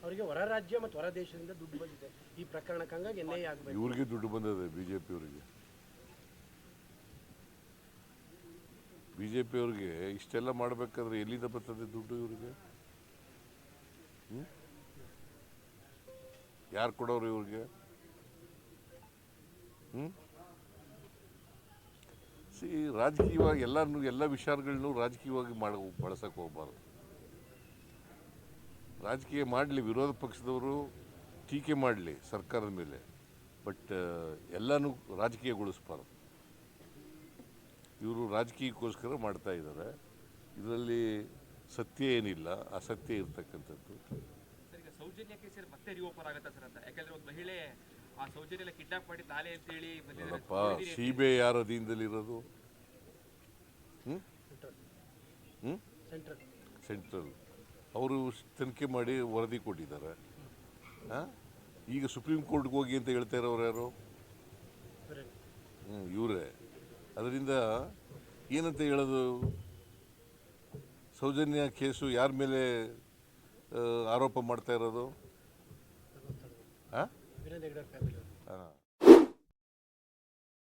ಅವರಿಗೆ ಹೊರ ರಾಜ್ಯ ಮತ್ತು ಹೊರ ದೇಶದಿಂದ ದುಡ್ಡು ಬಂದಿದೆ ಈ ಪ್ರಕರಣಕ್ಕೆ, ಹಂಗಾಗಿ ಎನ್ಐಎ ಆಗಬೇಕು. ಇವ್ರಿಗೆ ದುಡ್ಡು ಬಂದಿದೆ ಬಿಜೆಪಿಯವರಿಗೆ. ಬಿಜೆಪಿಯವ್ರಿಗೆ ಇಷ್ಟೆಲ್ಲ ಮಾಡಬೇಕಾದ್ರೆ ಎಲ್ಲಿಂದ ಬರ್ತದೆ ದುಡ್ಡು ಇವ್ರಿಗೆ? ಯಾರು ಕೊಡೋರು ಇವ್ರಿಗೆ? ರಾಜಕೀಯವಾಗಿ ಎಲ್ಲ ವಿಚಾರಗಳನ್ನು ರಾಜಕೀಯವಾಗಿ ಬಳಸಕ್ಕೆ ಹೋಗ್ಬಾರ್ದು. ರಾಜಕೀಯ ಮಾಡಲಿ, ವಿರೋಧ ಪಕ್ಷದವರು ಟೀಕೆ ಮಾಡಲಿ ಸರ್ಕಾರದ ಮೇಲೆ, ಬಟ್ ಎಲ್ಲನೂ ರಾಜಕೀಯಗೊಳಿಸ್ಬಾರ್ದು. ಇವರು ರಾಜಕೀಯಕ್ಕೋಸ್ಕರ ಮಾಡ್ತಾ ಇದ್ದಾರೆ. ಇದರಲ್ಲಿ ಸತ್ಯ ಏನಿಲ್ಲ, ಅಸತ್ಯ ಇರ್ತಕ್ಕಂಥದ್ದು. ಸೌಜನ್ಯ ಕೇಸ್ ಮತ್ತೆ ರಿಓಪನ್ ಆಗುತ್ತಾ ಸರ್ ಅಂತ? ಯಾಕಂದ್ರೆ ಒಂದು ಮಹಿಳೆ ಆ ಸೌಜನ್ಯ ಕಿಡ್ನಾಪ್ ಮಾಡಿ ತಾಲೆ ಅಂತ ಹೇಳಿ ನೋಡಪ್ಪ, ಸಿಬಿಐ ಯಾರ ಅಧೀನದಲ್ಲಿರೋದು? ಸೆಂಟ್ರಲ್. ಅವರು ತನಿಖೆ ಮಾಡಿ ವರದಿ ಕೊಟ್ಟಿದ್ದಾರೆ. ಈಗ ಸುಪ್ರೀಂ ಕೋರ್ಟ್ಗೆ ಹೋಗಿ ಅಂತ ಹೇಳ್ತಾ ಇರೋರು ಯಾರು? ಇವರೇ. ಅದರಿಂದ ಏನಂತ ಹೇಳೋದು? ಸೌಜನ್ಯ ಕೇಸು ಯಾರ ಮೇಲೆ ಆರೋಪ ಮಾಡ್ತಾ ಇರೋದು?